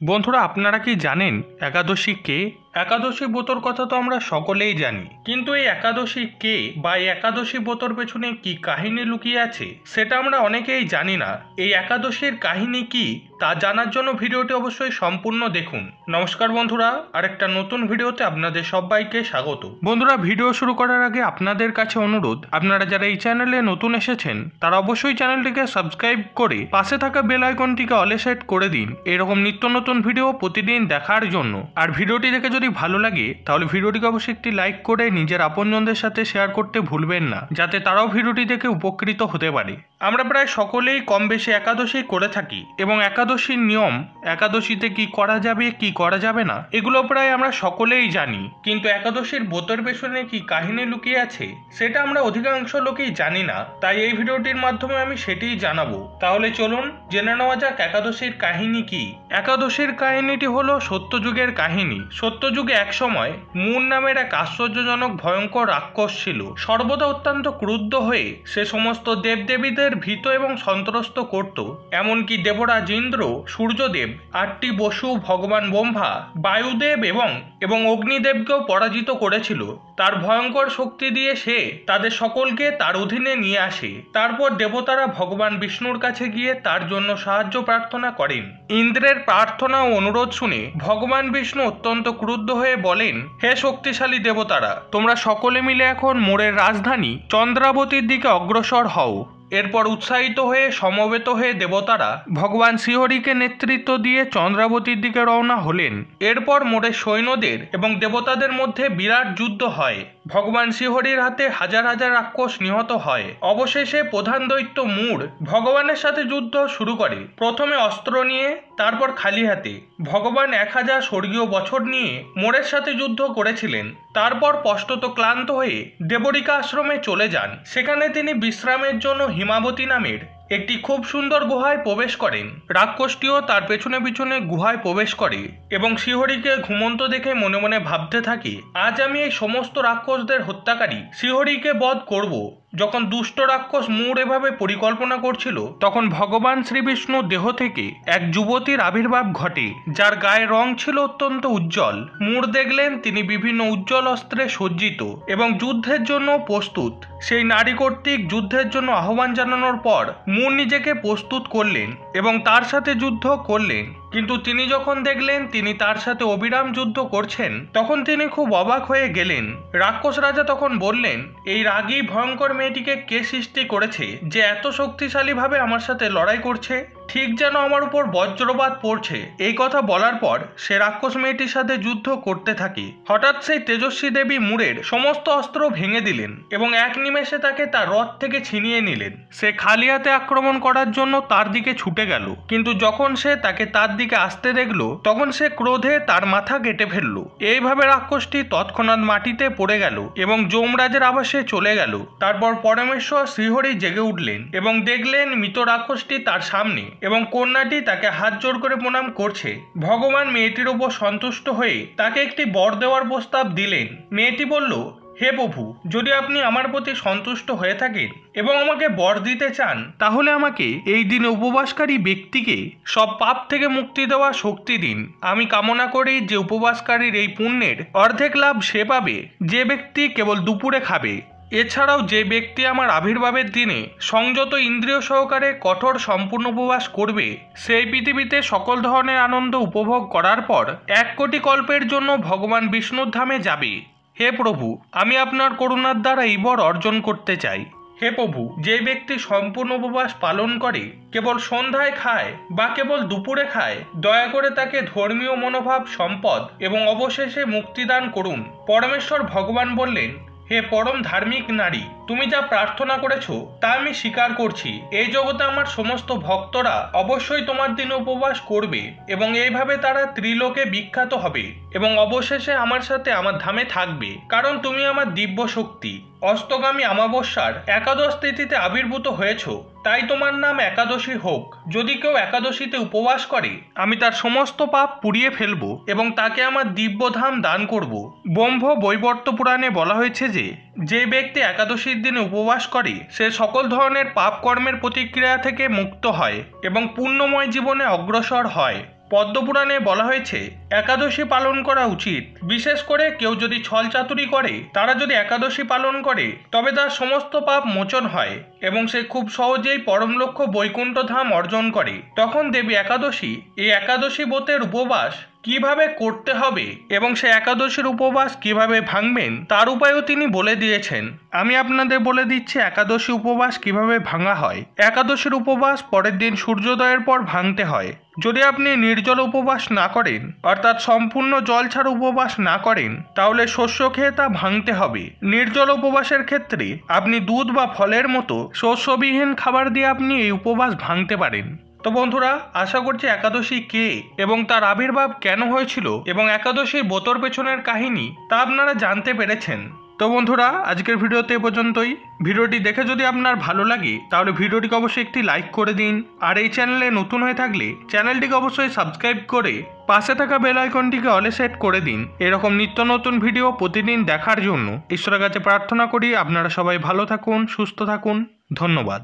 বন্ধুরা, আপনারা কি জানেন একাদশী কে? একাদশী ব্রতর কথা তো আমরা সকলেই জানি, কিন্তু এই একাদশী কে বা এই একাদশী ব্রতর পেছনে কি কাহিনী লুকিয়ে আছে সেটা আমরা অনেকেই জানি না। এই একাদশীর কাহিনী কি তা জানার জন্য ভিডিওটি অবশ্যই সম্পূর্ণ দেখুন। নমস্কার বন্ধুরা, আরেকটা নতুন ভিডিওতে আপনাদের সবাইকে স্বাগত। বন্ধুরা, ভিডিও শুরু করার আগে আপনাদের কাছে অনুরোধ, আপনারা যারা এই চ্যানেলে নতুন এসেছেন তারা অবশ্যই চ্যানেলটিকে সাবস্ক্রাইব করে পাশে থাকা বেল আইকনটিকে অলে সেট করে দিন এরকম নিত্য নতুন ভিডিও প্রতিদিন দেখার জন্য। আর ভিডিওটি দেখে যদি ভালো লাগে তাহলে ভিডিওটিকে অবশ্যই একটি লাইক করে নিজের আপনজনদের সাথে শেয়ার করতে ভুলবেন না, যাতে তারাও ভিডিওটি দেখে উপকৃত হতে পারে। আমরা প্রায় সকলেই কম বেশি একাদশী করে থাকি এবং একাদশীর নিয়ম, একাদশীতে কি করা যাবে কি করা যাবে না, এগুলো প্রায় আমরা সকলেই জানি। কিন্তু একাদশীর ব্রতের পেছনে কি কাহিনী লুকিয়ে আছে সেটা আমরা অধিকাংশ লোকেই জানি না। তাই এই ভিডিওটির মাধ্যমে আমি সেটিই জানাবো। তাহলে চলুন জেনে নেওয়া যাক একাদশীর কাহিনী কি। একাদশীর কাহিনীটি হলো সত্যযুগের কাহিনী। সত্যযুগে এক সময় মুন নামের এক আশ্চর্যজনক ভয়ঙ্কর রাক্ষস ছিল। সর্বদা অত্যন্ত ক্রুদ্ধ হয়ে সে সমস্ত দেবদেবীদের ভীত এবং সন্ত্রস্ত করত। এমনকি দেবরাজ ইন্দ্র, সূর্যদেব, 8টি বসু, ভগবান ব্রহ্মা, বায়ুদেব এবং অগ্নিদেবকেও পরাজিত করেছিল। তার ভয়ঙ্কর শক্তি দিয়ে সে তাদের সকলকে তার অধীনে নিয়ে আসে। তারপর দেবতারা ভগবান বিষ্ণুর কাছে গিয়ে তার জন্য সাহায্য প্রার্থনা করেন। ইন্দ্রের প্রার্থনা ও অনুরোধ শুনে ভগবান বিষ্ণু অত্যন্ত ক্রুদ্ধ হয়ে বলেন, হে শক্তিশালী দেবতারা, তোমরা সকলে মিলে এখন মোরের রাজধানী চন্দ্রাবতীর দিকে অগ্রসর হও। এরপর উৎসাহিত হয়ে সমবেত হয়ে দেবতারা ভগবান শ্রীহরিকে নেতৃত্ব দিয়ে চন্দ্রাবতীর দিকে রওনা হলেন। এরপর মোরের সৈন্যদের এবং দেবতাদের মধ্যে বিরাট যুদ্ধ হয়। ভগবান শ্রীহরির হাতে হাজার হাজার রাক্ষস নিহত হয়। অবশেষে প্রধান দৈত্য মুর ভগবানের সাথে যুদ্ধ শুরু করে। প্রথমে অস্ত্র নিয়ে, তারপর খালি হাতে। ভগবান 1000 স্বর্গীয় বছর নিয়ে মোরের সাথে যুদ্ধ করেছিলেন। তারপর স্পষ্টত ক্লান্ত হয়ে দেবরিকা আশ্রমে চলে যান। সেখানে তিনি বিশ্রামের জন্য হিমাবতী নামের একটি খুব সুন্দর গুহায় প্রবেশ করেন। রাক্ষসটিও তার পেছনে পিছনে গুহায় প্রবেশ করে এবং শ্রীহরিকে ঘুমন্ত দেখে মনে মনে ভাবতে থাকে, আজ আমি এই সমস্ত রাক্ষসদের হত্যাকারী শ্রীহরিকে বধ করব। যখন দুষ্ট রাক্ষস মুর এভাবে পরিকল্পনা করছিল, তখন ভগবান শ্রীবিষ্ণুর দেহ থেকে এক যুবতীর আবির্ভাব ঘটে, যার গায়ের রং ছিল অত্যন্ত উজ্জ্বল। মুর দেখলেন তিনি বিভিন্ন উজ্জ্বল অস্ত্রে সজ্জিত এবং যুদ্ধের জন্য প্রস্তুত। সেই নারী কর্তৃক যুদ্ধের জন্য আহ্বান জানানোর পর মুর নিজেকে প্রস্তুত করলেন এবং তার সাথে যুদ্ধ করলেন। কিন্তু তিনি যখন দেখলেন তিনি তার সাথে অবিরাম যুদ্ধ করছেন, তখন তিনি খুব অবাক হয়ে গেলেন। রাক্ষস রাজা তখন বললেন, এই রাগী ভয়ঙ্কর মেয়েটিকে কে সৃষ্টি করেছে যে এত শক্তিশালীভাবে আমার সাথে লড়াই করছে? ঠিক যেন আমার উপর বজ্রপাত পড়ছে। এই কথা বলার পর সে রাক্ষস মেয়েটির সাথে যুদ্ধ করতে থাকে। হঠাৎ সেই তেজস্বী দেবী মুরের সমস্ত অস্ত্র ভেঙে দিলেন এবং এক নিমেষে তাকে তার রথ থেকে ছিনিয়ে নিলেন। সে খালি হাতে আক্রমণ করার জন্য তার দিকে ছুটে গেল, কিন্তু যখন সে তাকে তার দিকে আসতে দেখল, তখন সে ক্রোধে তার মাথা কেটে ফেলল। এইভাবে রাক্ষসটি তৎক্ষণাৎ মাটিতে পড়ে গেল এবং যমরাজের আবাসে চলে গেল। তারপর পরমেশ্বর শ্রীহরি জেগে উঠলেন এবং দেখলেন মৃত রাক্ষসটি তার সামনে এবং কন্যাটি তাকে হাত জোর করে প্রণাম করছে। ভগবান মেয়েটির উপর সন্তুষ্ট হয়ে তাকে একটি বর দেওয়ার প্রস্তাব দিলেন। মেয়েটি বলল, হে প্রভু, যদি আপনি আমার প্রতি সন্তুষ্ট হয়ে থাকেন এবং আমাকে বর দিতে চান, তাহলে আমাকে এই দিনে উপবাসকারী ব্যক্তিকে সব পাপ থেকে মুক্তি দেওয়ার শক্তি দিন। আমি কামনা করি যে উপবাসকারীর এই পুণ্যের অর্ধেক লাভ সে পাবে যে ব্যক্তি কেবল দুপুরে খাবে। এছাড়াও যে ব্যক্তি আমার আবির্ভাবের দিনে সংযত ইন্দ্রিয় সহকারে কঠোর সম্পূর্ণ উপবাস করবে, সেই পৃথিবীতে সকল ধরনের আনন্দ উপভোগ করার পর 1 কোটি কল্পের জন্য ভগবান বিষ্ণুর ধামে যাবে। হে প্রভু, আমি আপনার করুণার দ্বারা এই বর অর্জন করতে চাই। হে প্রভু, যে ব্যক্তি সম্পূর্ণ উপবাস পালন করে, কেবল সন্ধ্যায় খায় বা কেবল দুপুরে খায়, দয়া করে তাকে ধর্মীয় মনোভাব, সম্পদ এবং অবশেষে মুক্তিদান করুন। পরমেশ্বর ভগবান বললেন, হে পরম ধার্মিক নারী, তুমি যা প্রার্থনা করেছো তা আমি স্বীকার করছি। এই জগতে আমার সমস্ত ভক্তরা অবশ্যই তোমার দিনে উপবাস করবে এবং এইভাবে তারা ত্রিলোকে বিখ্যাত হবে এবং অবশেষে আমার সাথে আমার ধামে থাকবে, কারণ তুমি আমার দিব্য শক্তি। অস্তগামী অমাবস্যার একাদশ তিথিতে আবির্ভূত হয়েছ, তাই তোমার নাম একাদশী হোক। যদি কেউ একাদশীতে উপবাস করে, আমি তার সমস্ত পাপ পুড়িয়ে ফেলব এবং তাকে আমার দিব্যধাম দান করব। ব্রহ্ম বৈবর্ত পুরাণে বলা হয়েছে যে ব্যক্তি একাদশীর দিনে উপবাস করে, সে সকল ধরনের পাপ কর্মের প্রতিক্রিয়া থেকে মুক্ত হয় এবং পুণ্যময় জীবনে অগ্রসর হয়। পদ্মপুরাণে বলা হয়েছে একাদশী পালন করা উচিত। বিশেষ করে কেউ যদি ছল চাতুরি করে, তারা যদি একাদশী পালন করে তবে তার সমস্ত পাপ মোচন হয় এবং সে খুব সহজেই পরম লক্ষ্য বৈকুণ্ঠ ধাম অর্জন করে। তখন দেবী একাদশী এই একাদশী ব্রতের উপবাস কিভাবে করতে হবে এবং সে একাদশীর উপবাস কিভাবে ভাঙবেন তার উপায়ও তিনি বলে দিয়েছেন। আমি আপনাদের বলে দিচ্ছি একাদশী উপবাস কিভাবে ভাঙা হয়। একাদশীর উপবাস পরের দিন সূর্যোদয়ের পর ভাঙতে হয়। যদি আপনি নির্জল উপবাস না করেন, অর্থাৎ সম্পূর্ণ জল ছাড়া উপবাস না করেন, তাহলে শস্য খেয়ে তা ভাঙতে হবে। নির্জল উপবাসের ক্ষেত্রে আপনি দুধ বা ফলের মতো শস্যবিহীন খাবার দিয়ে আপনি এই উপবাস ভাঙতে পারেন। তো বন্ধুরা, আশা করছি একাদশী কে এবং তার আবির্ভাব কেন হয়েছিল এবং একাদশীর ব্রতর পেছনের কাহিনী তা আপনারা জানতে পেরেছেন। তো বন্ধুরা, আজকের ভিডিওতে এ পর্যন্তই। ভিডিওটি দেখে যদি আপনার ভালো লাগে তাহলে ভিডিওটিকে অবশ্যই একটি লাইক করে দিন, আর এই চ্যানেলে নতুন হয়ে থাকলে চ্যানেলটিকে অবশ্যই সাবস্ক্রাইব করে পাশে থাকা বেল আইকনটিকে অলে সেট করে দিন এরকম নিত্য নতুন ভিডিও প্রতিদিন দেখার জন্য। ঈশ্বরের কাছে প্রার্থনা করি আপনারা সবাই ভালো থাকুন, সুস্থ থাকুন। ধন্যবাদ।